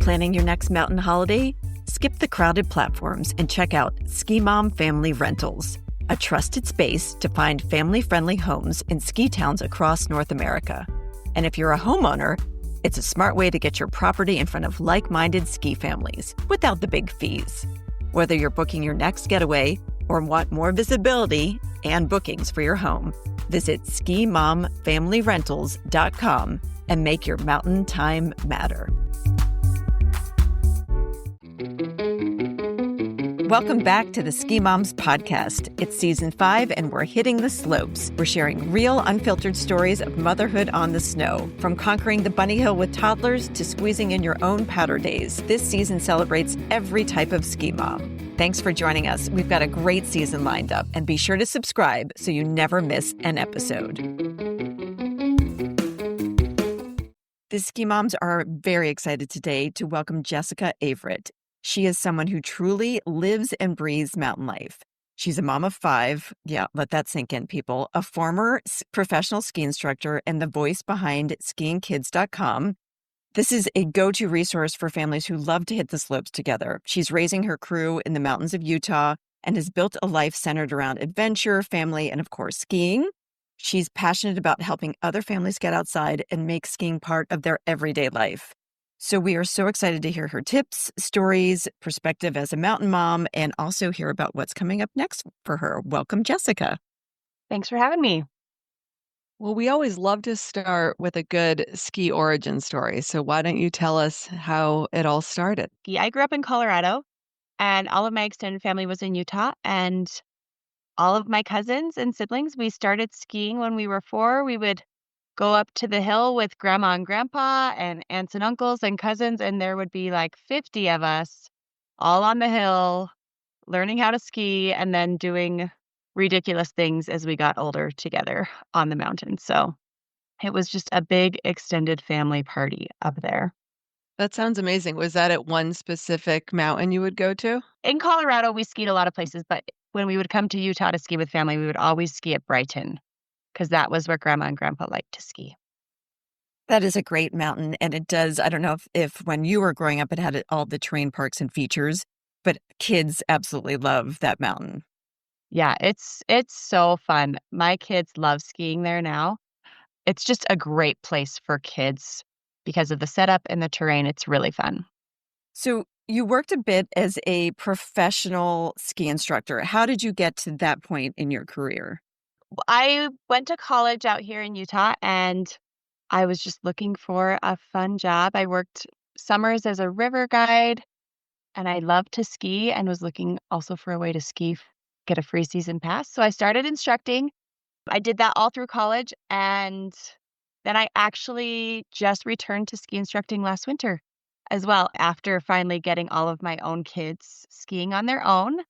Planning your next mountain holiday? Skip the crowded platforms and check out Ski Mom Family Rentals, a trusted space to find family-friendly homes in ski towns across North America. And if you're a homeowner, it's a smart way to get your property in front of like-minded ski families without the big fees. Whether you're booking your next getaway or want more visibility and bookings for your home, visit skimomfamilyrentals.com and make your mountain time matter. Welcome back to the Ski Moms podcast. It's season 5 and we're hitting the slopes. We're sharing real, unfiltered stories of motherhood on the snow. From conquering the bunny hill with toddlers to squeezing in your own powder days, this season celebrates every type of ski mom. Thanks for joining us. We've got a great season lined up, and be sure to subscribe so you never miss an episode. The Ski Moms are very excited today to welcome Jessica Averett. She is someone who truly lives and breathes mountain life. She's a mom of 5. Yeah, let that sink in, people. A former professional ski instructor and the voice behind skiingkids.com. This is a go-to resource for families who love to hit the slopes together. She's raising her crew in the mountains of Utah and has built a life centered around adventure, family, and of course, skiing. She's passionate about helping other families get outside and make skiing part of their everyday life. So we are so excited to hear her tips, stories, perspective as a mountain mom, and also hear about what's coming up next for her. Welcome, Jessica. Thanks for having me. Well, we always love to start with a good ski origin story. So why don't you tell us how it all started? I grew up in Colorado, and all of my extended family was in Utah. And all of my cousins and siblings, we started skiing when we were 4. We would go up to the hill with grandma and grandpa and aunts and uncles and cousins, and there would be like 50 of us all on the hill learning how to ski and then doing ridiculous things as we got older together on the mountain. So it was just a big extended family party up there. That sounds amazing. Was that at one specific mountain you would go to? In Colorado, we skied a lot of places, but when we would come to Utah to ski with family, we would always ski at Brighton because that was where grandma and grandpa liked to ski. That is a great mountain. And it does, I don't know if when you were growing up, it had all the terrain parks and features, but kids absolutely love that mountain. Yeah, it's so fun. My kids love skiing there now. It's just a great place for kids because of the setup and the terrain. It's really fun. So you worked a bit as a professional ski instructor. How did you get to that point in your career? I went to college out here in Utah, and I was just looking for a fun job. I worked summers as a river guide, and I loved to ski and was looking also for a way to ski, get a free season pass. So I started instructing. I did that all through college, and then I actually just returned to ski instructing last winter as well, after finally getting all of my own kids skiing on their own,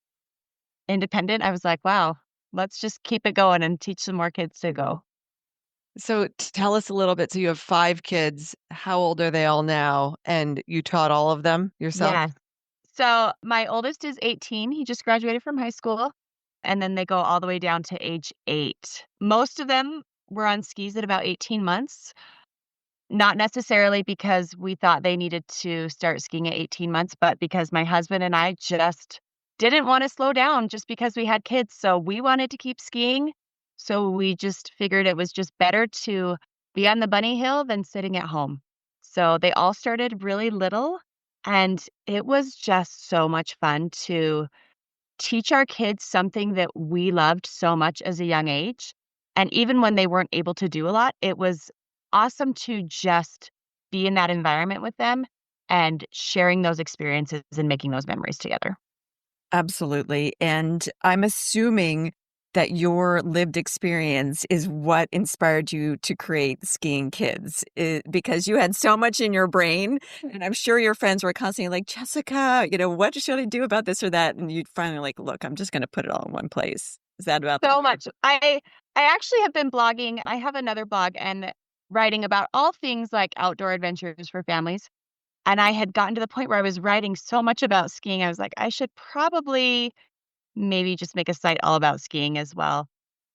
independent. I was like, wow, let's just keep it going and teach some more kids to go. So tell us a little bit. So you have 5 kids. How old are they all now? And you taught all of them yourself? Yeah. So my oldest is 18. He just graduated from high school. And then they go all the way down to age 8. Most of them were on skis at about 18 months. Not necessarily because we thought they needed to start skiing at 18 months, but because my husband and I just didn't want to slow down just because we had kids. So we wanted to keep skiing. So we just figured it was just better to be on the bunny hill than sitting at home. So they all started really little, and it was just so much fun to teach our kids something that we loved so much as a young age. And even when they weren't able to do a lot, it was awesome to just be in that environment with them and sharing those experiences and making those memories together. Absolutely. And I'm assuming that your lived experience is what inspired you to create Skiing Kids, because you had so much in your brain. And I'm sure your friends were constantly like, Jessica, what should I do about this or that? And you'd finally like, look, I'm just going to put it all in one place. Is that about so much? I actually have been blogging. I have another blog and writing about all things like outdoor adventures for families. And I had gotten to the point where I was writing so much about skiing. I was like, I should probably maybe just make a site all about skiing as well.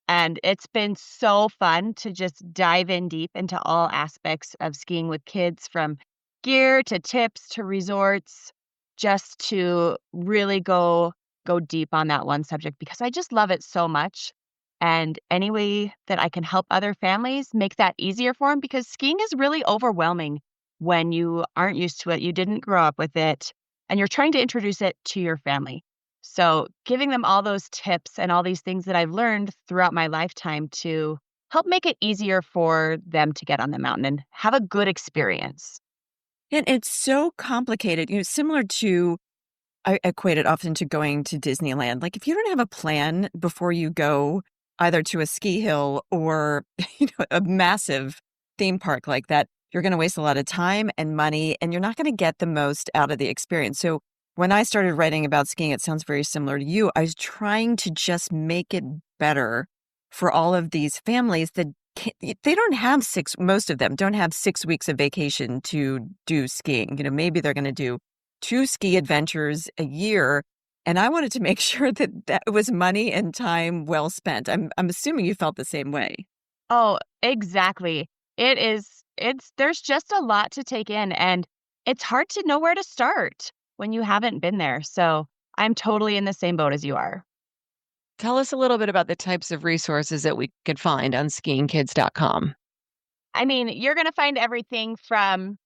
And it's been so fun to just dive in deep into all aspects of skiing with kids, from gear to tips to resorts, just to really go deep on that one subject because I just love it so much. And any way that I can help other families make that easier for them because skiing is really overwhelming when you aren't used to it, you didn't grow up with it, and you're trying to introduce it to your family. So, giving them all those tips and all these things that I've learned throughout my lifetime to help make it easier for them to get on the mountain and have a good experience. And it's so complicated, similar to I equate it often to going to Disneyland. Like, if you don't have a plan before you go either to a ski hill or, a massive theme park like that, you're going to waste a lot of time and money, and you're not going to get the most out of the experience. So when I started writing about skiing, it sounds very similar to you. I was trying to just make it better for all of these families that they don't have most of them don't have 6 weeks of vacation to do skiing. Maybe they're going to do 2 ski adventures a year, and I wanted to make sure that that was money and time well spent. I'm assuming you felt the same way. Oh, exactly. It's there's just a lot to take in and it's hard to know where to start when you haven't been there. So, I'm totally in the same boat as you are. Tell us a little bit about the types of resources that we could find on skiingkids.com. I mean, you're going to find everything from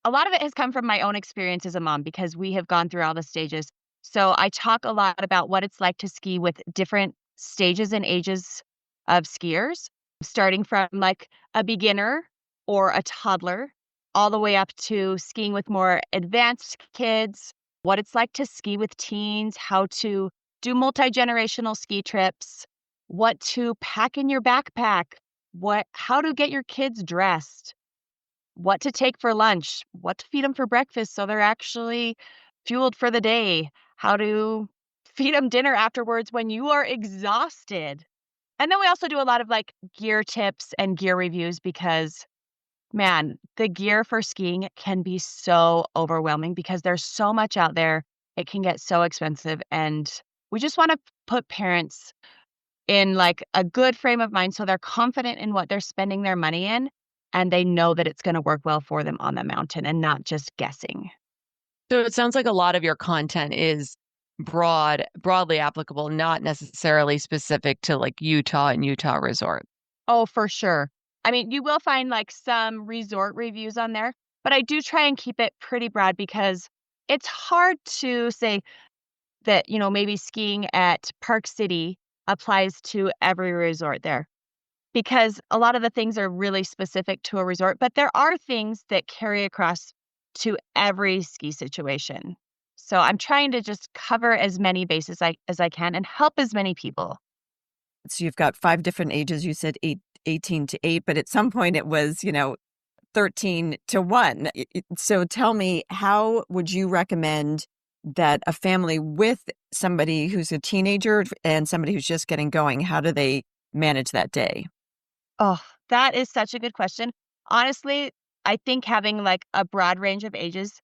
a lot of it has come from my own experience as a mom because we have gone through all the stages. So I talk a lot about what it's like to ski with different stages and ages of skiers, starting from like a beginner or a toddler, all the way up to skiing with more advanced kids, what it's like to ski with teens, how to do multi generational ski trips, what to pack in your backpack, how to get your kids dressed, what to take for lunch, what to feed them for breakfast so they're actually fueled for the day, how to feed them dinner afterwards when you are exhausted. And then we also do a lot of like gear tips and gear reviews because, man, the gear for skiing can be so overwhelming because there's so much out there. It can get so expensive. And we just want to put parents in like a good frame of mind so they're confident in what they're spending their money in and they know that it's going to work well for them on the mountain and not just guessing. So it sounds like a lot of your content is broadly applicable, not necessarily specific to like Utah and Utah resort. Oh, for sure. I mean, you will find like some resort reviews on there, but I do try and keep it pretty broad because it's hard to say that, maybe skiing at Park City applies to every resort there. Because a lot of the things are really specific to a resort, but there are things that carry across to every ski situation. So I'm trying to just cover as many bases as I can and help as many people. So you've got 5 different ages. You said 18 to 8, but at some point it was, 13 to 1. So tell me, how would you recommend that a family with somebody who's a teenager and somebody who's just getting going, how do they manage that day? Oh, that is such a good question. Honestly, I think having like a broad range of ages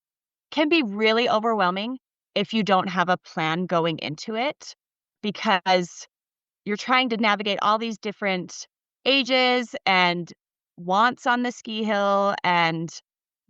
can be really overwhelming if you don't have a plan going into it because you're trying to navigate all these different ages and wants on the ski hill and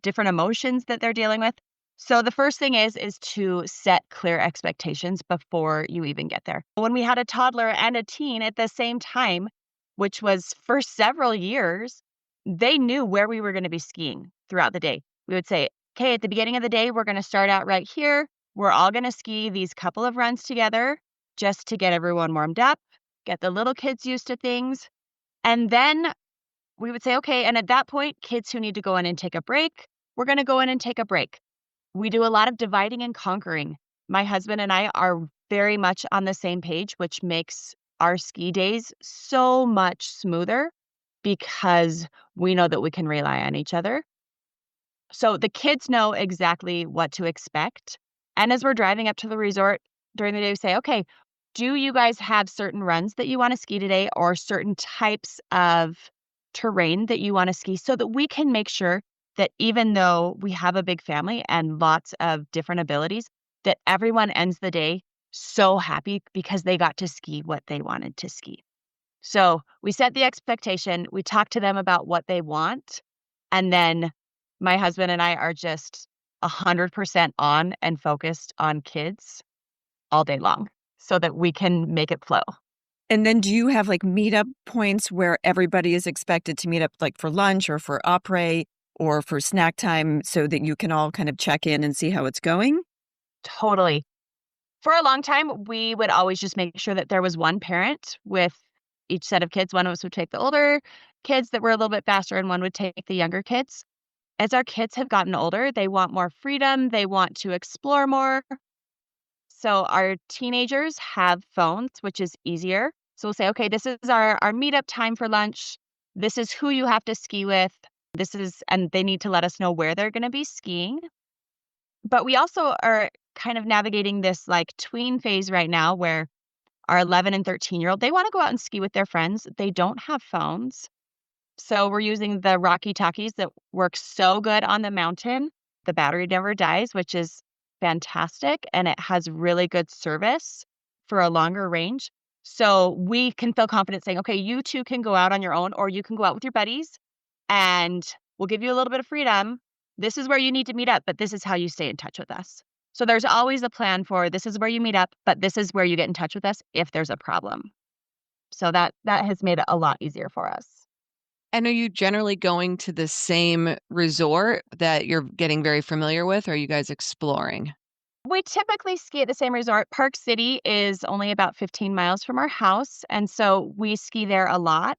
different emotions that they're dealing with. So the first thing is to set clear expectations before you even get there. When we had a toddler and a teen at the same time, which was for several years, they knew where we were going to be skiing throughout the day. We would say, "Okay, at the beginning of the day, we're going to start out right here. We're all going to ski these couple of runs together just to get everyone warmed up, get the little kids used to things." And then we would say, "Okay, and at that point, kids who need to go in and take a break, we're going to go in and take a break." We do a lot of dividing and conquering. My husband and I are very much on the same page, which makes our ski days so much smoother because we know that we can rely on each other. So the kids know exactly what to expect. And as we're driving up to the resort during the day, we say, "Okay, do you guys have certain runs that you want to ski today or certain types of terrain that you want to ski so that we can make sure that even though we have a big family and lots of different abilities, that everyone ends the day so happy because they got to ski what they wanted to ski." So we set the expectation, we talk to them about what they want, and then My husband and I are just 100% on and focused on kids all day long so that we can make it flow. And then do you have like meetup points where everybody is expected to meet up like for lunch or for après or for snack time so that you can all kind of check in and see how it's going? Totally. For a long time, we would always just make sure that there was one parent with each set of kids. One of us would take the older kids that were a little bit faster, and one would take the younger kids. As our kids have gotten older, they want more freedom. They want to explore more. So our teenagers have phones, which is easier. So we'll say, okay, this is our meetup time for lunch. This is who you have to ski with. And they need to let us know where they're going to be skiing. But we also are kind of navigating this like tween phase right now where our 11 and 13-year-old, they want to go out and ski with their friends. They don't have phones. So we're using the Rocky Talkies that work so good on the mountain. The battery never dies, which is fantastic. And it has really good service for a longer range. So we can feel confident saying, okay, you two can go out on your own or you can go out with your buddies and we'll give you a little bit of freedom. This is where you need to meet up, but this is how you stay in touch with us. So there's always a plan for this is where you meet up, but this is where you get in touch with us if there's a problem. So that has made it a lot easier for us. And are you generally going to the same resort that you're getting very familiar with, or are you guys exploring? We typically ski at the same resort. Park City is only about 15 miles from our house, and so we ski there a lot.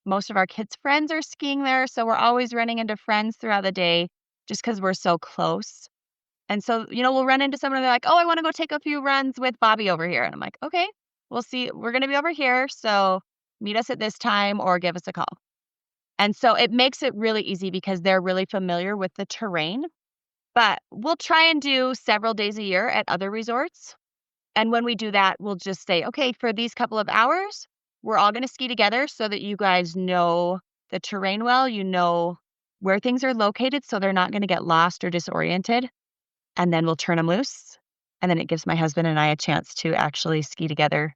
Most of our kids' friends are skiing there, so we're always running into friends throughout the day just because we're so close. And so, we'll run into someone and they're like, oh, I want to go take a few runs with Bobby over here. And I'm like, okay, we'll see. We're going to be over here. So meet us at this time or give us a call. And so it makes it really easy because they're really familiar with the terrain. But we'll try and do several days a year at other resorts. And when we do that, we'll just say, okay, for these couple of hours, we're all going to ski together so that you guys know the terrain well, you know where things are located so they're not going to get lost or disoriented. And then we'll turn them loose. And then it gives my husband and I a chance to actually ski together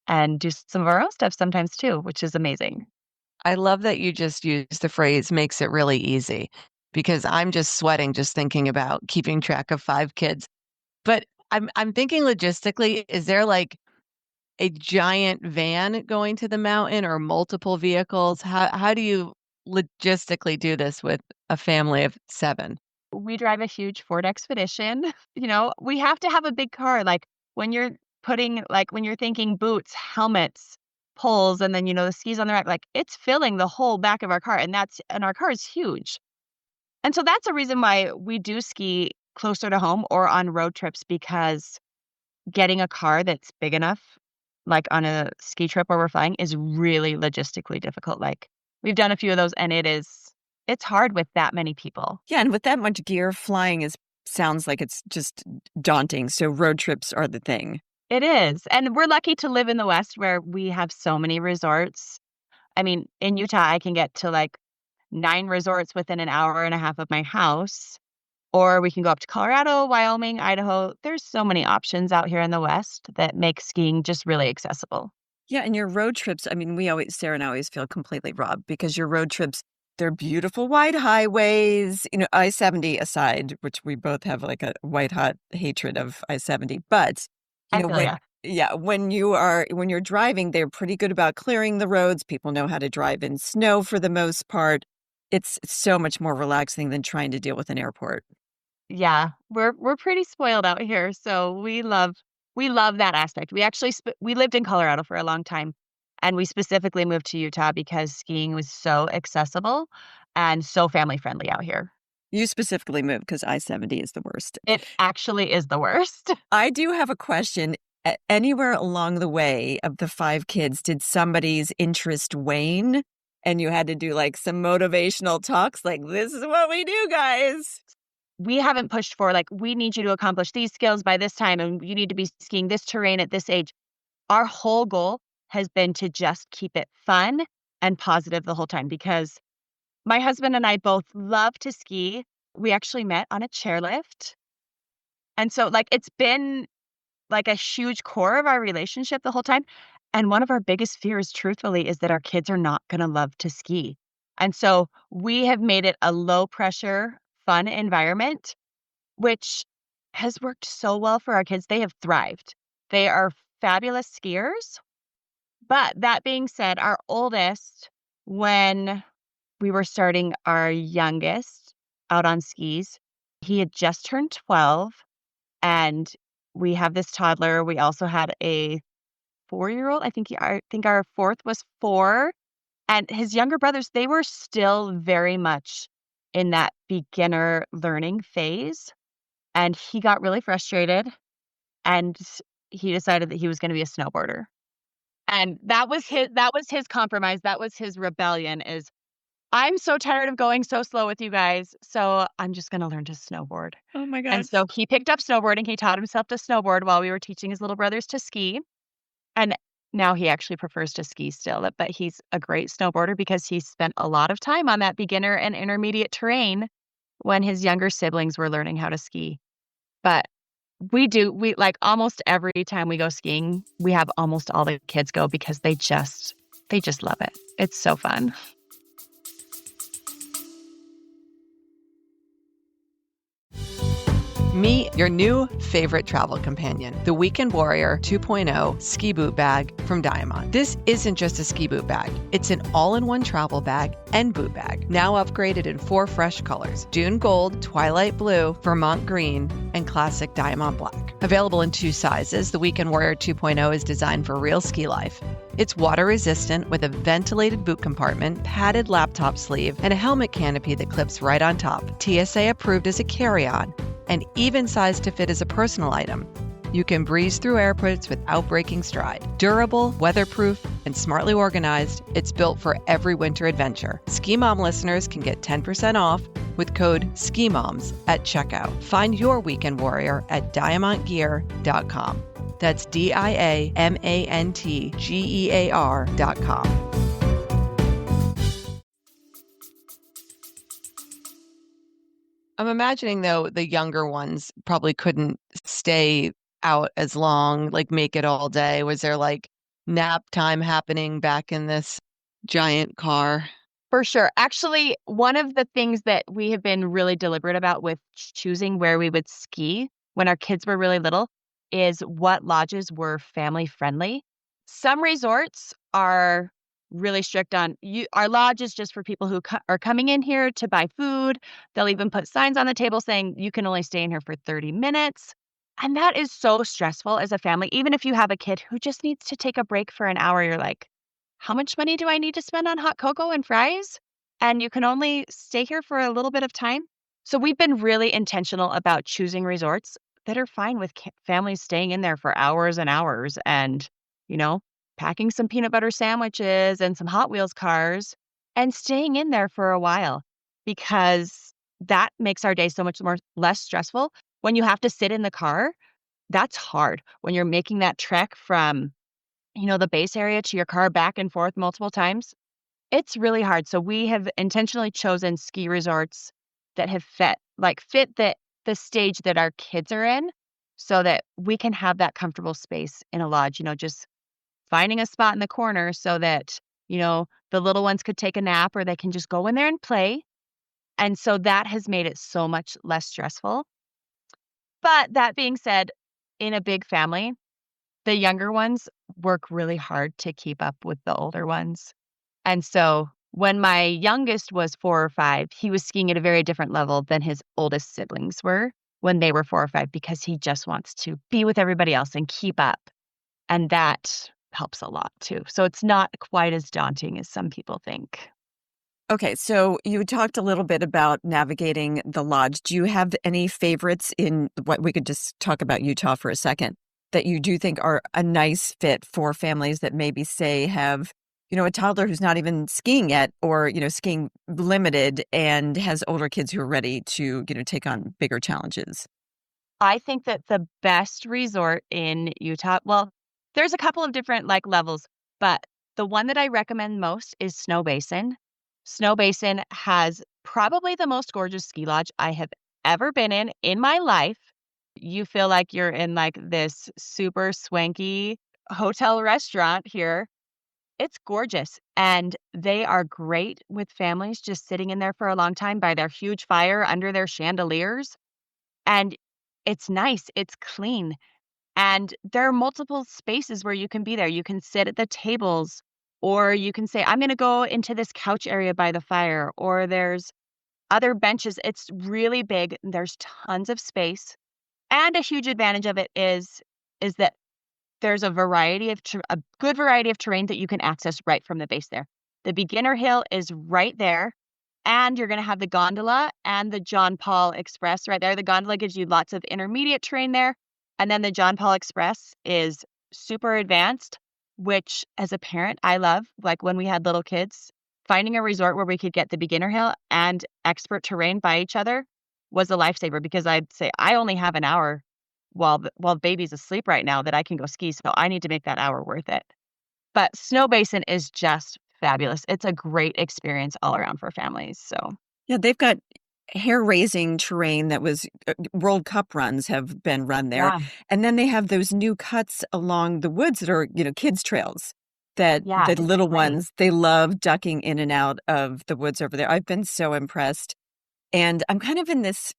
and do some of our own stuff sometimes too, which is amazing. I love that you just used the phrase makes it really easy because I'm just sweating just thinking about keeping track of 5 kids. But I'm thinking logistically, is there like a giant van going to the mountain or multiple vehicles? How do you logistically do this with a family of 7? We drive a huge Ford Expedition. We have to have a big car. Like when you're when you're thinking boots, helmets, poles, and then, the skis on the rack, like it's filling the whole back of our car. And our car is huge. And so that's a reason why we do ski closer to home or on road trips because getting a car that's big enough, like on a ski trip where we're flying, is really logistically difficult. Like we've done a few of those and it's hard with that many people. Yeah, and with that much gear, flying sounds like it's just daunting. So road trips are the thing. It is. And we're lucky to live in the West where we have so many resorts. I mean, in Utah, I can get to like 9 resorts within an hour and a half of my house. Or we can go up to Colorado, Wyoming, Idaho. There's so many options out here in the West that make skiing just really accessible. Yeah, and your road trips, I mean, Sarah and I always feel completely robbed because your road trips, they're beautiful wide highways, I-70 aside, which we both have like a white hot hatred of I-70. But, I feel ya. yeah, when you're driving, they're pretty good about clearing the roads. People know how to drive in snow for the most part. It's so much more relaxing than trying to deal with an airport. Yeah, we're pretty spoiled out here, so we love that aspect. We actually we lived in Colorado for a long time, and we specifically moved to Utah because skiing was so accessible and so family friendly out here. You specifically moved because I-70 is the worst. It actually is the worst. I do have a question. Anywhere along the way of the 5 kids, did somebody's interest wane? And you had to do like some motivational talks like, this is what we do, guys. We haven't pushed for like, we need you to accomplish these skills by this time, and you need to be skiing this terrain at this age. Our whole goal has been to just keep it fun and positive the whole time because my husband and I both love to ski. We actually met on a chairlift. And so like it's been like a huge core of our relationship the whole time. And one of our biggest fears, truthfully, is that our kids are not going to love to ski. And so we have made it a low pressure, fun environment, which has worked so well for our kids. They have thrived. They are fabulous skiers. But that being said, our oldest, when we were starting our youngest out on skis, he had just turned 12, and we have this toddler. We also had a 4-year-old. I think our fourth was 4, and his younger brothers, they were still very much in that beginner learning phase, and he got really frustrated, and he decided that he was gonna be a snowboarder. And that was his compromise, that was his rebellion is, "I'm so tired of going so slow with you guys, so I'm just gonna learn to snowboard." Oh my And gosh. so he picked up snowboarding, he taught himself to snowboard while we were teaching his little brothers to ski, and now he actually prefers to ski still, but he's a great snowboarder because he spent a lot of time on that beginner and intermediate terrain when his younger siblings were learning how to ski. But we like, almost every time we go skiing, we have almost all the kids go because they just love it. It's so fun. Meet your new favorite travel companion, the Weekend Warrior 2.0 ski boot bag from Diamond. This isn't just a ski boot bag. It's an all-in-one travel bag and boot bag, now upgraded in 4 fresh colors: Dune Gold, Twilight Blue, Vermont Green, and Classic Diamond Black. Available in 2 sizes, the Weekend Warrior 2.0 is designed for real ski life. It's water-resistant with a ventilated boot compartment, padded laptop sleeve, and a helmet canopy that clips right on top. TSA approved as a carry-on, and even sized to fit as a personal item. You can breeze through airports without breaking stride. Durable, weatherproof, and smartly organized, it's built for every winter adventure. Ski Mom listeners can get 10% off with code SKIMOMS at checkout. Find your Weekend Warrior at diamantgear.com. That's DIAMANTGEAR.com. I'm imagining, though, the younger ones probably couldn't stay out as long, like make it all day. Was there like nap time happening back in this giant car? For sure. Actually, one of the things that we have been really deliberate about with choosing where we would ski when our kids were really little is what lodges were family friendly. Some resorts are really strict on you. Our lodge is just for people who are coming in here to buy food. They'll even put signs on the table saying you can only stay in here for 30 minutes. And that is so stressful as a family. Even if you have a kid who just needs to take a break for an hour, you're like, how much money do I need to spend on hot cocoa and fries? And you can only stay here for a little bit of time. So we've been really intentional about choosing resorts that are fine with families staying in there for hours and hours and, you know, packing some peanut butter sandwiches and some Hot Wheels cars and staying in there for a while because that makes our day so much more less stressful. When you have to sit in the car, that's hard. When you're making that trek from the base area to your car back and forth multiple times, it's really hard. So we have intentionally chosen ski resorts that have fit the stage that our kids are in so that we can have that comfortable space in a lodge, just finding a spot in the corner so that, the little ones could take a nap or they can just go in there and play. And so that has made it so much less stressful. But that being said, in a big family, the younger ones work really hard to keep up with the older ones. And so when my youngest was 4 or 5, he was skiing at a very different level than his oldest siblings were when they were 4 or 5 because he just wants to be with everybody else and keep up. And that helps a lot too. So it's not quite as daunting as some people think. Okay, so you talked a little bit about navigating the lodge. Do you have any favorites in what we could just talk about Utah for a second that you do think are a nice fit for families that maybe say have, a toddler who's not even skiing yet or, skiing limited and has older kids who are ready to, take on bigger challenges? I think that the best resort in Utah, well, there's a couple of different levels, but the one that I recommend most is Snowbasin. Snowbasin has probably the most gorgeous ski lodge I have ever been in my life. You feel like you're in this super swanky hotel restaurant here. It's gorgeous, and they are great with families just sitting in there for a long time by their huge fire under their chandeliers, and it's nice, it's clean, and there are multiple spaces where you can be there. You can sit at the tables, or you can say, "I'm gonna go into this couch area by the fire," or there's other benches. It's really big, there's tons of space, and a huge advantage of it is that there's a good variety of terrain that you can access right from the base there. The beginner hill is right there, and you're gonna have the gondola and the John Paul Express right there. The gondola gives you lots of intermediate terrain there, and then the John Paul Express is super advanced, which as a parent, I love. Like, when we had little kids, finding a resort where we could get the beginner hill and expert terrain by each other was a lifesaver because I'd say, "I only have an hour while baby's asleep right now that I can go ski, so I need to make that hour worth it." But Snowbasin is just fabulous. It's a great experience all around for families, so Yeah, they've got hair-raising terrain that was World Cup runs have been run there, yeah, and then they have those new cuts along the woods that are, kids' trails that yeah, the it's little great. ones, they love ducking in and out of the woods over there. I've been so impressed, and I'm kind of in this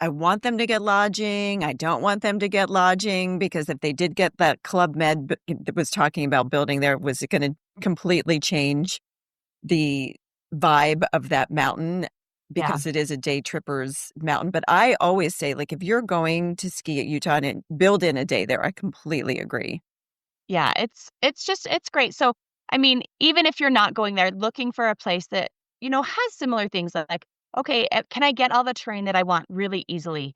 I want them to get lodging, I don't want them to get lodging, because if they did get that Club Med that was talking about building there, was it gonna completely change the vibe of that mountain Yeah, because it is a day tripper's mountain. But I always say, like, if you're going to ski at Utah and build in a day there, I completely agree. yeah, it's great. So, I mean, even if you're not going there, looking for a place that, has similar things like, "Okay, can I get all the terrain that I want really easily?"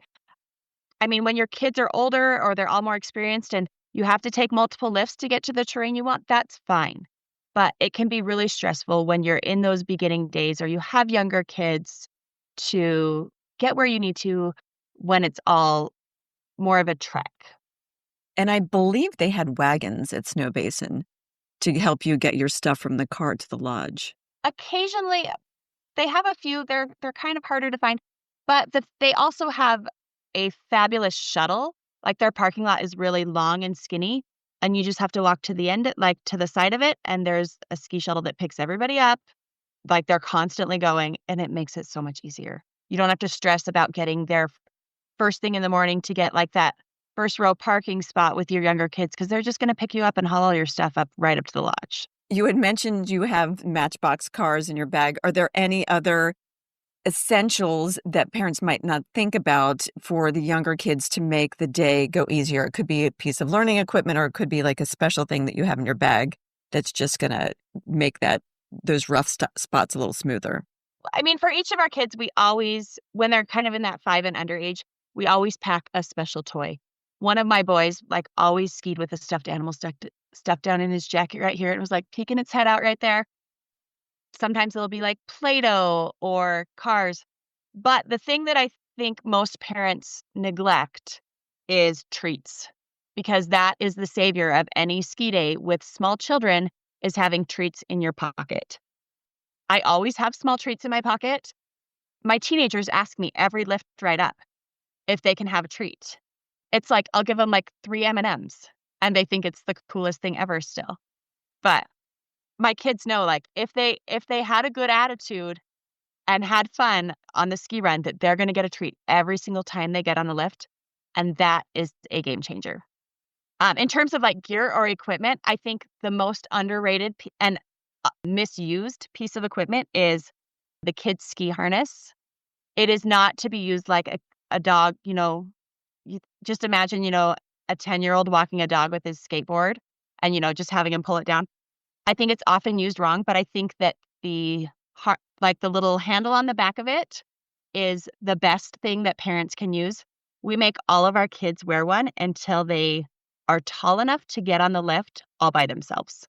I mean, when your kids are older or they're all more experienced and you have to take multiple lifts to get to the terrain you want, that's fine. But it can be really stressful when you're in those beginning days or you have younger kids to get where you need to when it's all more of a trek. And I believe they had wagons at Snowbasin to help you get your stuff from the car to the lodge. Occasionally, they have a few, they're kind of harder to find, but they also have a fabulous shuttle. Like, their parking lot is really long and skinny, and you just have to walk to the end, like, to the side of it, and there's a ski shuttle that picks everybody up. Like, they're constantly going, and it makes it so much easier. You don't have to stress about getting there first thing in the morning to get, like, that first row parking spot with your younger kids because 'cause they're just gonna pick you up and haul all your stuff up right up to the lodge. You had mentioned you have Matchbox cars in your bag. Are there any other essentials that parents might not think about for the younger kids to make the day go easier? It could be a piece of learning equipment, or it could be like a special thing that you have in your bag that's just gonna make those rough spots a little smoother. I mean, for each of our kids, we always when they're kind of in that 5 and under age, we always pack a special toy. One of my boys, like, always skied with a stuffed animal stuffed down in his jacket right here. It was, like, peeking its head out right there. Sometimes it'll be, like, Play-Doh or cars. But the thing that I think most parents neglect is treats, because that is the savior of any ski day with small children, is having treats in your pocket. I always have small treats in my pocket. My teenagers ask me every lift right up if they can have a treat. It's like I'll give them like 3 M&Ms, and they think it's the coolest thing ever still. But my kids know, like, if they had a good attitude and had fun on the ski run, that they're gonna get a treat every single time they get on a lift, and that is a game changer. In terms of, like, gear or equipment, I think the most underrated and misused piece of equipment is the kids' ski harness. It is not to be used like a dog, you just imagine, a 10-year-old walking a dog with his skateboard and, just having him pull it down. I think it's often used wrong, but I think that the little handle on the back of it is the best thing that parents can use. We make all of our kids wear one until they are tall enough to get on the lift all by themselves,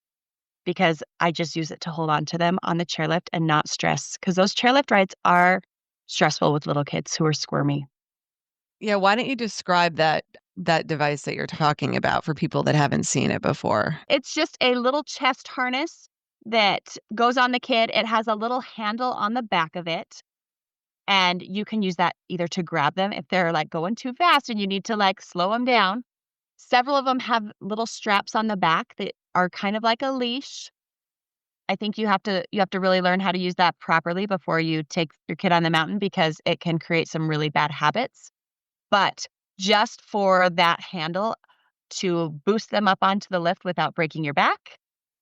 because I just use it to hold on to them on the chairlift and not stress, because those chairlift rides are stressful with little kids who are squirmy. Yeah, why don't you describe that device that you're talking about for people that haven't seen it before? It's just a little chest harness that goes on the kid. It has a little handle on the back of it, and you can use that either to grab them if they're, like, going too fast and you need to, like, slow them down. Several of them have little straps on the back that are kind of like a leash, I think you have to really learn how to use that properly before you take your kid on the mountain because it can create some really bad habits. But just for that handle to boost them up onto the lift without breaking your back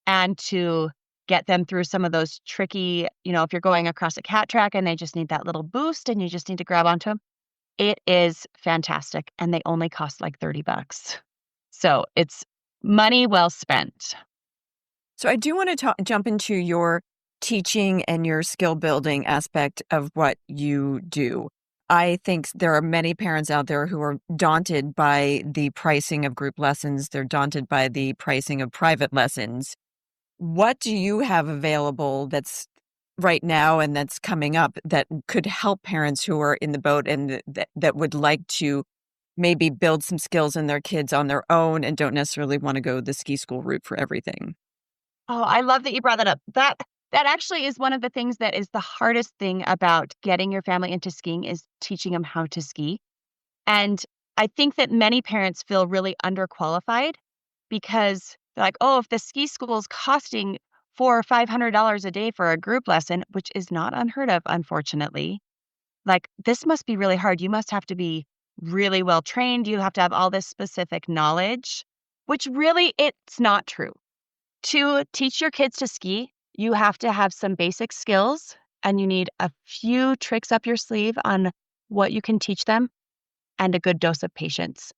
and to get them through some of those tricky, if you're going across a cat track and they just need that little boost and you just need to grab onto them, it is fantastic. And they only cost like $30. So it's money well spent. So I do want to jump into your teaching and your skill building aspect of what you do. I think there are many parents out there who are daunted by the pricing of group lessons. They're daunted by the pricing of private lessons. What do you have available that's right now and that's coming up that could help parents who are in the boat and that would like to maybe build some skills in their kids on their own and don't necessarily want to go the ski school route for everything? Oh, I love that you brought that up. That actually is one of the things that is the hardest thing about getting your family into skiing is teaching them how to ski. And I think that many parents feel really underqualified because they're like, oh, if the ski school is costing $400 or $500 a day for a group lesson, which is not unheard of, unfortunately, like this must be really hard. You must have to be really well trained. You have to have all this specific knowledge, which really it's not true. To teach your kids to ski, you have to have some basic skills and you need a few tricks up your sleeve on what you can teach them and a good dose of patience.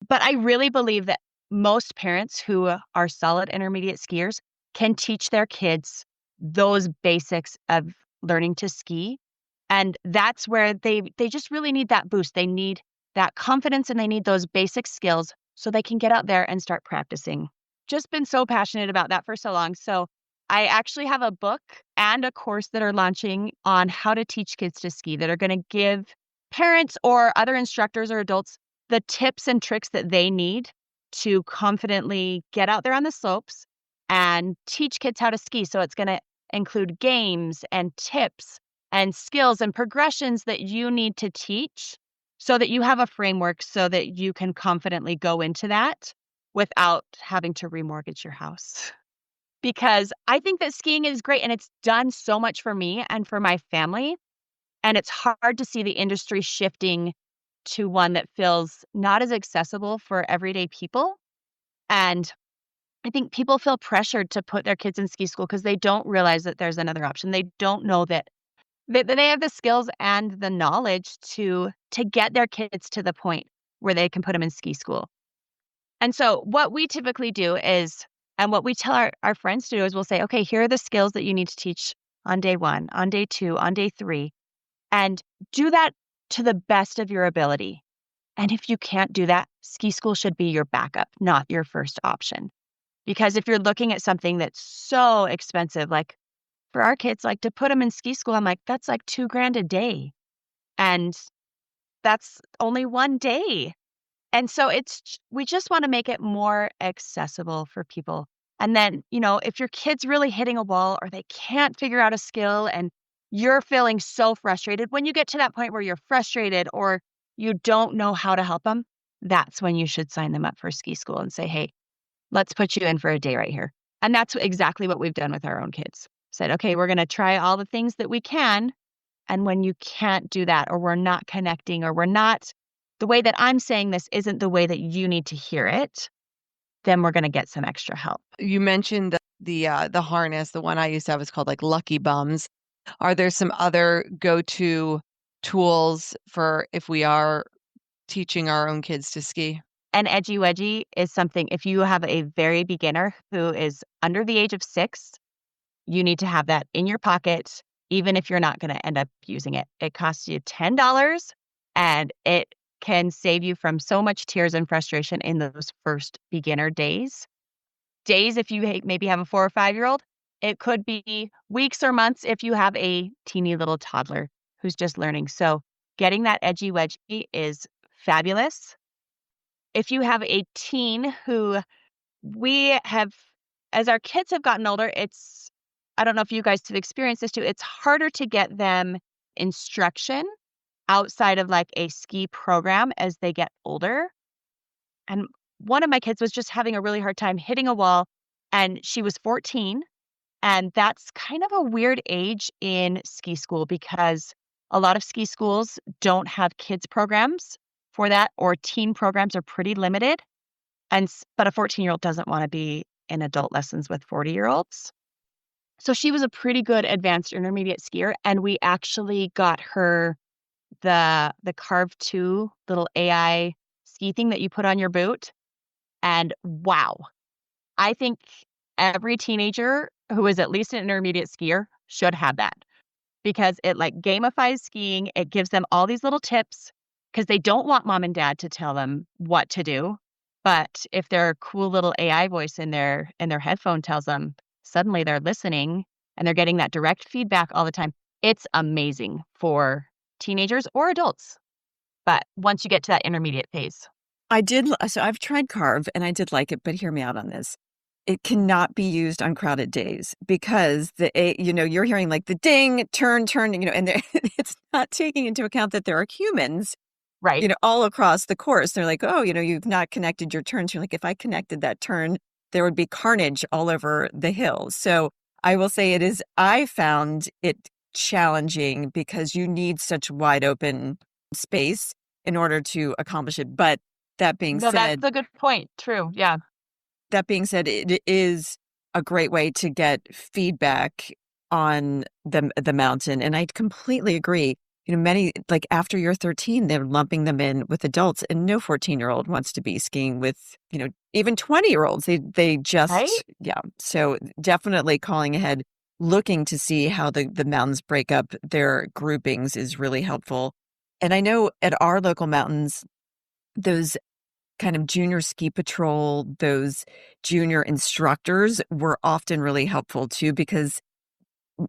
But I really believe that most parents who are solid intermediate skiers can teach their kids those basics of learning to ski. And that's where they just really need that boost. They need that confidence and they need those basic skills so they can get out there and start practicing. Just been so passionate about that for so long. So I actually have a book and a course that are launching on how to teach kids to ski that are going to give parents or other instructors or adults the tips and tricks that they need to confidently get out there on the slopes and teach kids how to ski. So it's going to include games and tips and skills and progressions that you need to teach so that you have a framework so that you can confidently go into that without having to remortgage your house. Because I think that skiing is great and it's done so much for me and for my family. And it's hard to see the industry shifting to one that feels not as accessible for everyday people. And I think people feel pressured to put their kids in ski school because they don't realize that there's another option. They don't know that they have the skills and the knowledge to get their kids to the point where they can put them in ski school. And so what we typically do is, and what we tell our friends to do is we'll say, okay, here are the skills that you need to teach on day 1, on day 2, on day 3, and do that to the best of your ability. And if you can't do that, ski school should be your backup, not your first option. Because if you're looking at something that's so expensive, like for our kids, like to put them in ski school, I'm like, that's like $2,000 a day. And that's only one day. And so we just want to make it more accessible for people. And then, if your kid's really hitting a wall or they can't figure out a skill and you're feeling so frustrated, when you get to that point where you're frustrated or you don't know how to help them, that's when you should sign them up for ski school and say, hey, let's put you in for a day right here. And that's exactly what we've done with our own kids. Said, okay, we're going to try all the things that we can. And when you can't do that, or we're not connecting, or the way that I'm saying this isn't the way that you need to hear it, then we're going to get some extra help. You mentioned the harness. The one I used to have was called like Lucky Bums. Are there some other go-to tools for if we are teaching our own kids to ski? An edgy wedgie is something, if you have a very beginner who is under the age of 6, you need to have that in your pocket, even if you're not going to end up using it. It costs you $10 and it can save you from so much tears and frustration in those first beginner days. If you maybe have a 4 or 5-year-old, it could be weeks or months if you have a teeny little toddler who's just learning. So getting that edgy wedgie is fabulous. If you have a teen who as our kids have gotten older, I don't know if you guys have experienced this too, it's harder to get them instruction outside of like a ski program as they get older. And one of my kids was just having a really hard time hitting a wall and she was 14 And that's kind of a weird age in ski school because a lot of ski schools don't have kids programs for that, or teen programs are pretty limited. But a 14-year-old doesn't want to be in adult lessons with 40-year-olds. So she was a pretty good advanced intermediate skier, and we actually got her the Carve 2 little AI ski thing that you put on your boot. And wow, I think every teenager who is at least an intermediate skier should have that because it like gamifies skiing. It gives them all these little tips because they don't want mom and dad to tell them what to do. But if their cool little AI voice in their headphone tells them, suddenly they're listening and they're getting that direct feedback all the time. It's amazing for teenagers or adults. But once you get to that intermediate phase. So I've tried Carve and I did like it, but hear me out on this. It cannot be used on crowded days because you're hearing like the ding, turn, and it's not taking into account that there are humans, Right. all across the course. They're like, oh, you've not connected your turns. You're like, if I connected that turn, there would be carnage all over the hills. So I will say I found it challenging because you need such wide open space in order to accomplish it. But that being No, said, that's a good point. True. Yeah. that being said, it is a great way to get feedback on the mountain. And I completely agree. Many, like after you're 13, they're lumping them in with adults, and no 14-year-old wants to be skiing with, even 20-year-olds. They Right? just, yeah. So definitely calling ahead, looking to see how the mountains break up their groupings is really helpful. And I know at our local mountains, those kind of junior ski patrol, those junior instructors were often really helpful too, because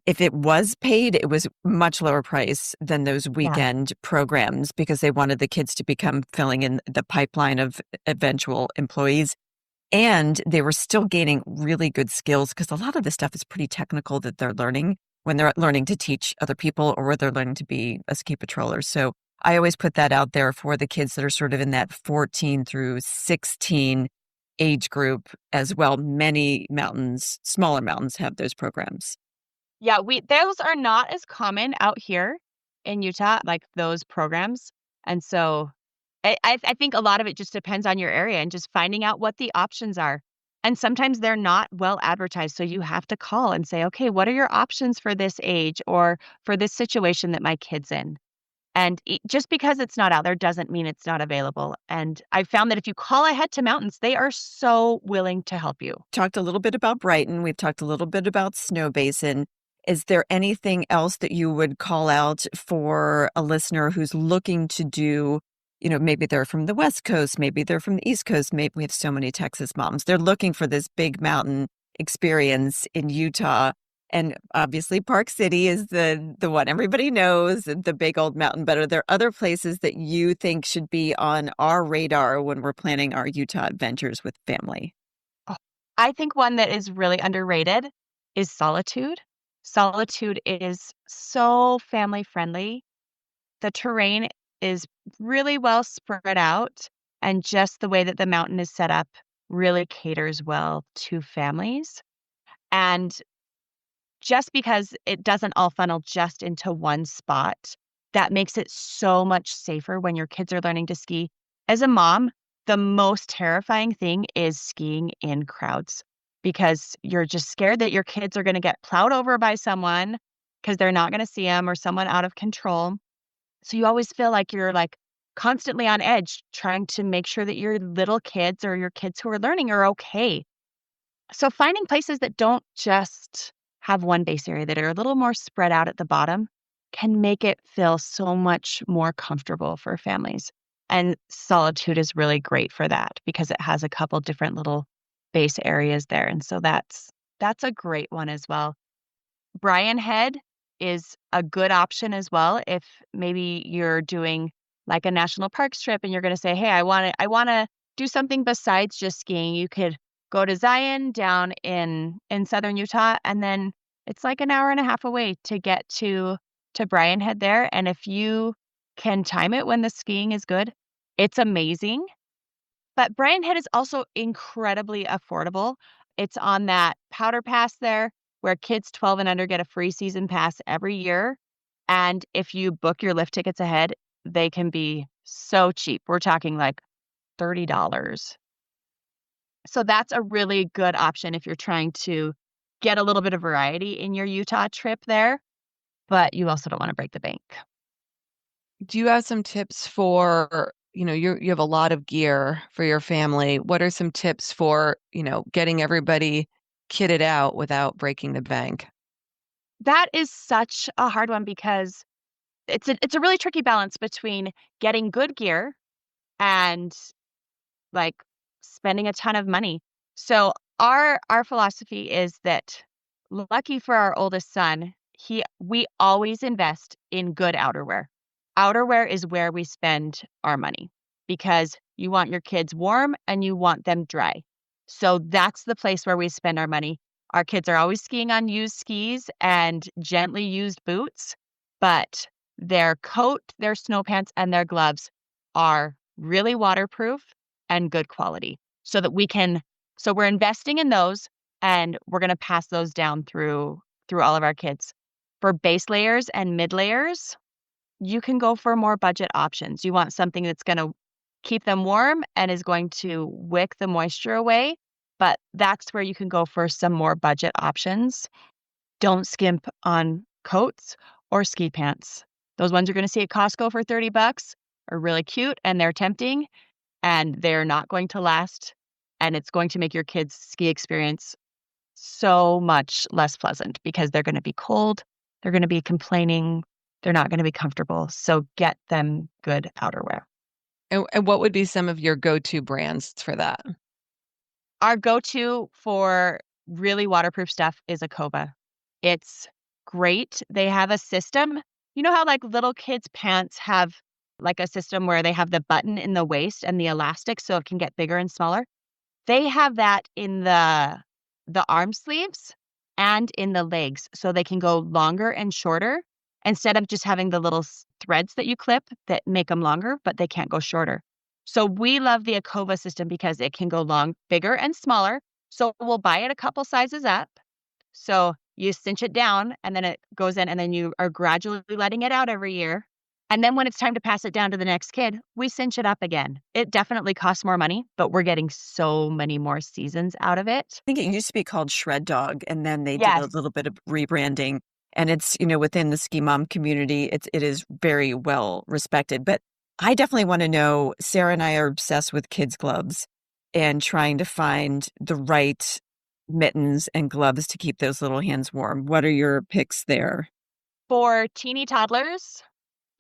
if it was paid, it was much lower price than those Yeah. weekend programs because they wanted the kids to become filling in the pipeline of eventual employees. And they were still gaining really good skills because a lot of this stuff is pretty technical that they're learning when they're learning to teach other people or they're learning to be a ski patroller. So I always put that out there for the kids that are sort of in that 14 through 16 age group as well. Many mountains, smaller mountains, have those programs. Yeah, those are not as common out here in Utah, like those programs. And so I think a lot of it just depends on your area and just finding out what the options are. And sometimes they're not well advertised. So you have to call and say, okay, what are your options for this age or for this situation that my kid's in? And just because it's not out there doesn't mean it's not available. And I found that if you call ahead to mountains, they are so willing to help you. Talked a little bit about Brighton. We've talked a little bit about Snowbasin. Is there anything else that you would call out for a listener who's looking to do, maybe they're from the West Coast, maybe they're from the East Coast, maybe we have so many Texas moms. They're looking for this big mountain experience in Utah. And obviously Park City is the one everybody knows, the big old mountain. But are there other places that you think should be on our radar when we're planning our Utah adventures with family? Oh, I think one that is really underrated is Solitude. Solitude is so family friendly. The terrain is really well spread out, and just the way that the mountain is set up really caters well to families. And just because it doesn't all funnel just into one spot, that makes it so much safer when your kids are learning to ski. As a mom, the most terrifying thing is skiing in crowds because you're just scared that your kids are going to get plowed over by someone because they're not going to see them or someone out of control. So you always feel like you're like constantly on edge trying to make sure that your little kids or your kids who are learning are okay. So finding places that don't just have one base area that are a little more spread out at the bottom can make it feel so much more comfortable for families. And Solitude is really great for that because it has a couple different little base areas there. And so that's a great one as well. Brian Head is a good option as well if maybe you're doing like a national parks trip and you're going to say, "Hey, I want to do something besides just skiing." You could go to Zion down in southern Utah, and then it's like an hour and a half away to get to Brian Head there. And if you can time it when the skiing is good, it's amazing. But Brian Head is also incredibly affordable. It's on that Powder Pass there. where kids 12 and under get a free season pass every year. And if you book your lift tickets ahead, they can be so cheap. We're talking like $30. So that's a really good option if you're trying to get a little bit of variety in your Utah trip there, but you also don't want to break the bank. Do you have some tips for, you have a lot of gear for your family. What are some tips for, getting everybody kitted out without breaking the bank? That is such a hard one because it's a really tricky balance between getting good gear and like spending a ton of money. So our philosophy is that lucky for our oldest son, we always invest in good outerwear. Outerwear is where we spend our money because you want your kids warm and you want them dry. So that's the place where we spend our money. Our kids are always skiing on used skis and gently used boots, but their coat, their snow pants, and their gloves are really waterproof and good quality so we're investing in those and we're going to pass those down through all of our kids. For base layers and mid layers, you can go for more budget options. You want something that's going to keep them warm and is going to wick the moisture away, but that's where you can go for some more budget options. Don't skimp on coats or ski pants. Those ones you're going to see at Costco for $30 are really cute and they're tempting and they're not going to last. And it's going to make your kids' ski experience so much less pleasant because they're going to be cold, they're going to be complaining, they're not going to be comfortable. So get them good outerwear. And what would be some of your go-to brands for that? Our go-to for really waterproof stuff is Akova. It's great. They have a system. You know how like little kids' pants have like a system where they have the button in the waist and the elastic so it can get bigger and smaller? They have that in the arm sleeves and in the legs so they can go longer and shorter instead of just having the little threads that you clip that make them longer, but they can't go shorter. So we love the Akova system because it can go bigger and smaller. So we'll buy it a couple sizes up. So you cinch it down and then it goes in and then you are gradually letting it out every year. And then when it's time to pass it down to the next kid, we cinch it up again. It definitely costs more money, but we're getting so many more seasons out of it. I think it used to be called Shred Dog, and then they did a Yes. little bit of rebranding. And it's, within the ski mom community, it is very well respected. But I definitely want to know, Sarah and I are obsessed with kids' gloves and trying to find the right mittens and gloves to keep those little hands warm. What are your picks there? For teeny toddlers,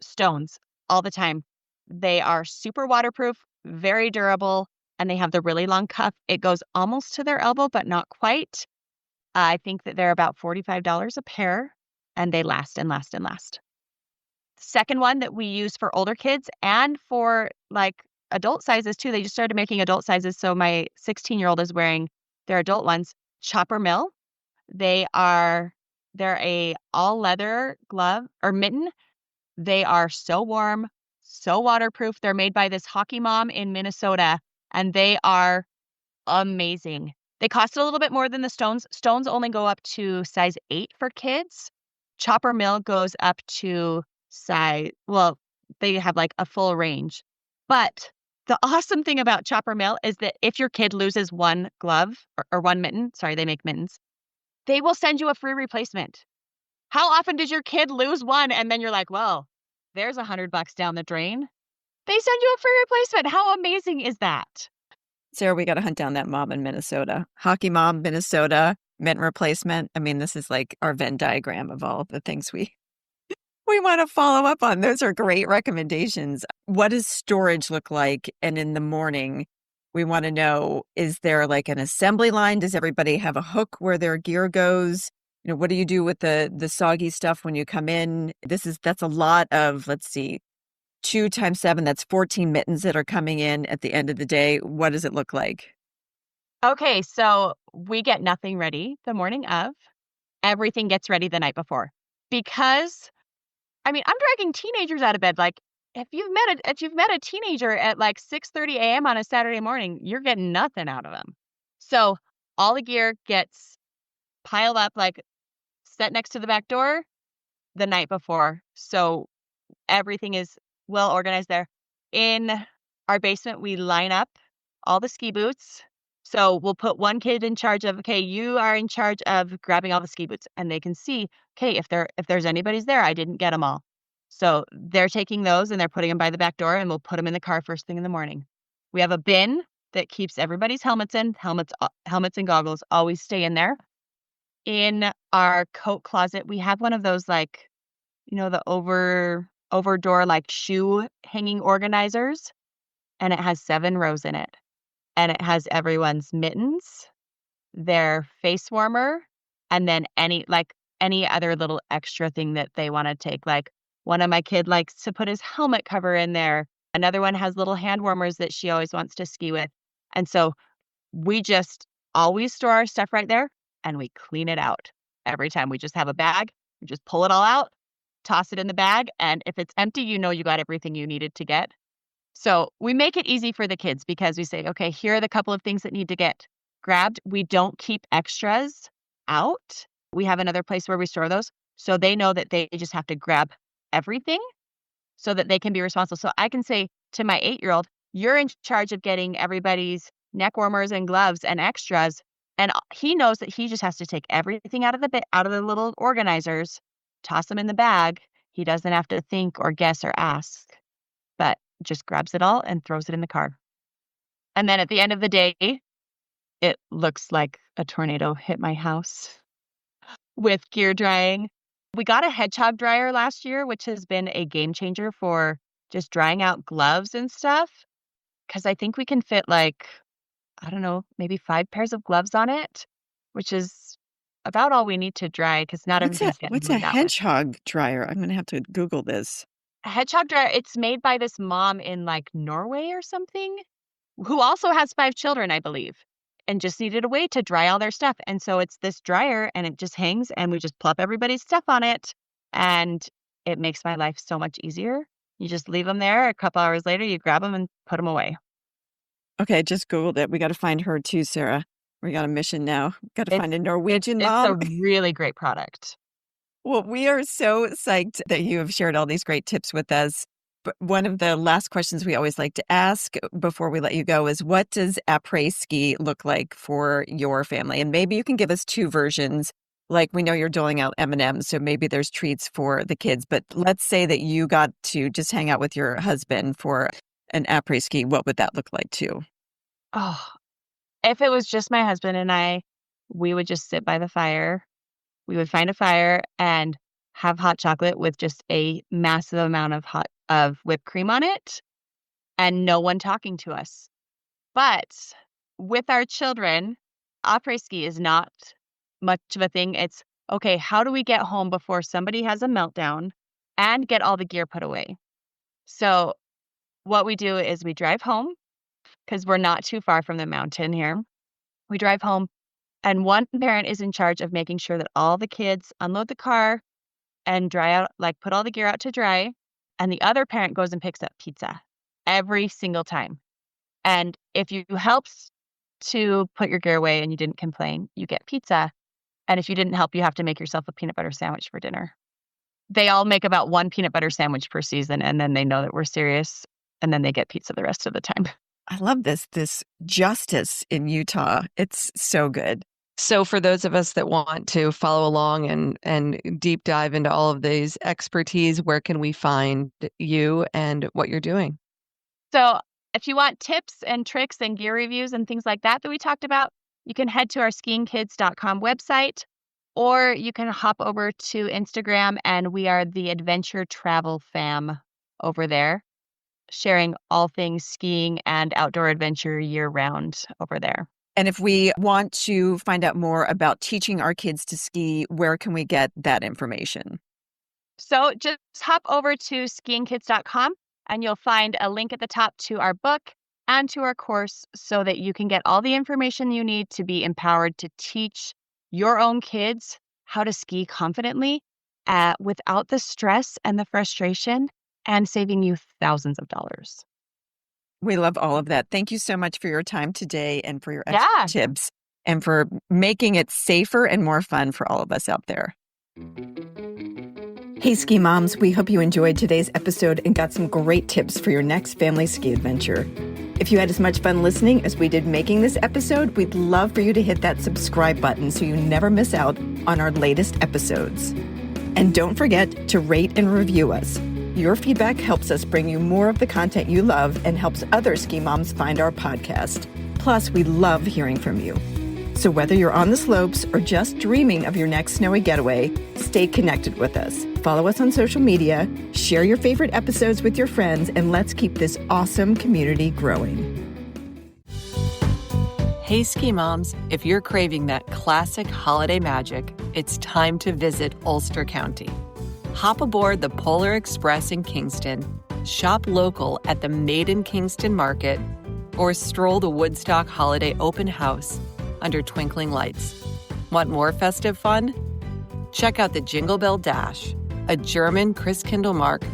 Stones all the time. They are super waterproof, very durable, and they have the really long cuff. It goes almost to their elbow, but not quite. I think that they're about $45 a pair, and they last and last and last. The second one that we use for older kids and for like adult sizes too. They just started making adult sizes. So my 16-year-old is wearing their adult ones. Chopper Mill. They're a all leather glove or mitten. They are so warm, so waterproof. They're made by this hockey mom in Minnesota, and they are amazing. They cost a little bit more than the Stones. Stones only go up to size 8 for kids. Chopper Mill goes up to they have like a full range. But the awesome thing about Chopper Mill is that if your kid loses one glove or one mitten, sorry, they make mittens, they will send you a free replacement. How often does your kid lose one and then you're like, well, there's $100 down the drain? They send you a free replacement. How amazing is that? Sarah, we got to hunt down that mom in Minnesota. Hockey mom, Minnesota, mitten replacement. I mean, this is like our Venn diagram of all the things we want to follow up on. Those are great recommendations. What does storage look like? And in the morning, we want to know, is there like an assembly line? Does everybody have a hook where their gear goes? What do you do with the soggy stuff when you come in? That's a lot of, let's see, 2 times 7, that's 14 mittens that are coming in at the end of the day. What does it look like? Okay, so we get nothing ready the morning of. Everything gets ready the night before. Because, I'm dragging teenagers out of bed. Like, if you've met a teenager at like 6:30 a.m. on a Saturday morning, you're getting nothing out of them. So all the gear gets piled up like set next to the back door the night before. So everything is well organized there. In our basement, we line up all the ski boots. So we'll put one kid in charge of, okay, you are in charge of grabbing all the ski boots, and they can see, okay, if there's anybody's there, I didn't get them all. So they're taking those and they're putting them by the back door, and we'll put them in the car first thing in the morning. We have a bin that keeps everybody's helmets in. Helmets and goggles always stay in there. In our coat closet, we have one of those, like, the over door, like, shoe hanging organizers, and it has 7 rows in it. And it has everyone's mittens, their face warmer, and then any other little extra thing that they wanna take. Like, one of my kid likes to put his helmet cover in there. Another one has little hand warmers that she always wants to ski with. And so we just always store our stuff right there, and we clean it out every time. We just have a bag, we just pull it all out, toss it in the bag, and if it's empty, you got everything you needed to get. So we make it easy for the kids because we say, okay, here are the couple of things that need to get grabbed. We don't keep extras out. We have another place where we store those. So they know that they just have to grab everything so that they can be responsible. So I can say to my 8-year-old, you're in charge of getting everybody's neck warmers and gloves and extras. And he knows that he just has to take everything out of the little organizers, toss them in the bag. He doesn't have to think or guess or ask, but just grabs it all and throws it in the car. And then at the end of the day, it looks like a tornado hit my house with gear drying. We got a hedgehog dryer last year, which has been a game changer for just drying out gloves and stuff. Because I think we can fit, like, I don't know, maybe 5 pairs of gloves on it, which is about all we need to dry because not everything's getting What's a moved that much. hedgehog dryer? I'm going to have to Google this. A hedgehog dryer, it's made by this mom in, like, Norway or something, who also has 5 children, I believe, and just needed a way to dry all their stuff. And so it's this dryer, and it just hangs, and we just plop everybody's stuff on it, and it makes my life so much easier. You just leave them there. A couple hours later, you grab them and put them away. Okay, I just Googled it. We got to find her too, Sarah. We got a mission now. Got to find a Norwegian mom. It's a really great product. Well, we are so psyched that you have shared all these great tips with us. But one of the last questions we always like to ask before we let you go is, what does après ski look like for your family? And maybe you can give us 2 versions. Like, we know you're doling out M&Ms, so maybe there's treats for the kids. But let's say that you got to just hang out with your husband for an après ski. What would that look like too? Oh, if it was just my husband and I, we would just sit by the fire. We would find a fire and have hot chocolate with just a massive amount of whipped cream on it and no one talking to us. But with our children, après ski is not much of a thing. It's, okay, how do we get home before somebody has a meltdown and get all the gear put away? So what we do is we drive home because we're not too far from the mountain here. We drive home, and one parent is in charge of making sure that all the kids unload the car and dry out, like, put all the gear out to dry. And the other parent goes and picks up pizza every single time. And if you helped to put your gear away and you didn't complain, you get pizza. And if you didn't help, you have to make yourself a peanut butter sandwich for dinner. They all make about 1 peanut butter sandwich per season, and then they know that we're serious, and then they get pizza the rest of the time. I love this justice in Utah. It's so good. So for those of us that want to follow along and deep dive into all of these expertise, where can we find you and what you're doing? So if you want tips and tricks and gear reviews and things like that we talked about, you can head to our skiingkids.com website, or you can hop over to Instagram, and we are the Adventure Travel Fam over there, sharing all things skiing and outdoor adventure year-round over there. And if we want to find out more about teaching our kids to ski, where can we get that information? So just hop over to skiingkids.com, and you'll find a link at the top to our book and to our course so that you can get all the information you need to be empowered to teach your own kids how to ski confidently without the stress and the frustration, and saving you thousands of dollars. We love all of that. Thank you so much for your time today and for your extra tips and for making it safer and more fun for all of us out there. Hey, Ski Moms, we hope you enjoyed today's episode and got some great tips for your next family ski adventure. If you had as much fun listening as we did making this episode, we'd love for you to hit that subscribe button so you never miss out on our latest episodes. And don't forget to rate and review us. Your feedback helps us bring you more of the content you love and helps other ski moms find our podcast. Plus, we love hearing from you. So whether you're on the slopes or just dreaming of your next snowy getaway, stay connected with us. Follow us on social media, share your favorite episodes with your friends, and let's keep this awesome community growing. Hey, Ski Moms, if you're craving that classic holiday magic, it's time to visit Ulster County. Hop aboard the Polar Express in Kingston, shop local at the Made in Kingston Market, or stroll the Woodstock Holiday Open House under twinkling lights. Want more festive fun? Check out the Jingle Bell Dash, a German Christkindlmark,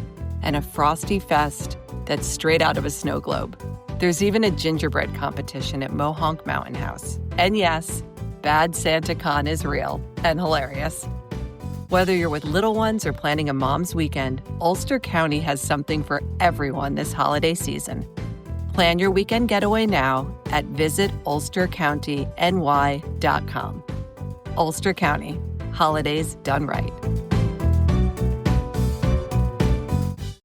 and a Frosty Fest that's straight out of a snow globe. There's even a gingerbread competition at Mohonk Mountain House. And yes, Bad Santa Con is real and hilarious. Whether you're with little ones or planning a mom's weekend, Ulster County has something for everyone this holiday season. Plan your weekend getaway now at visitulstercountyny.com. Ulster County, holidays done right.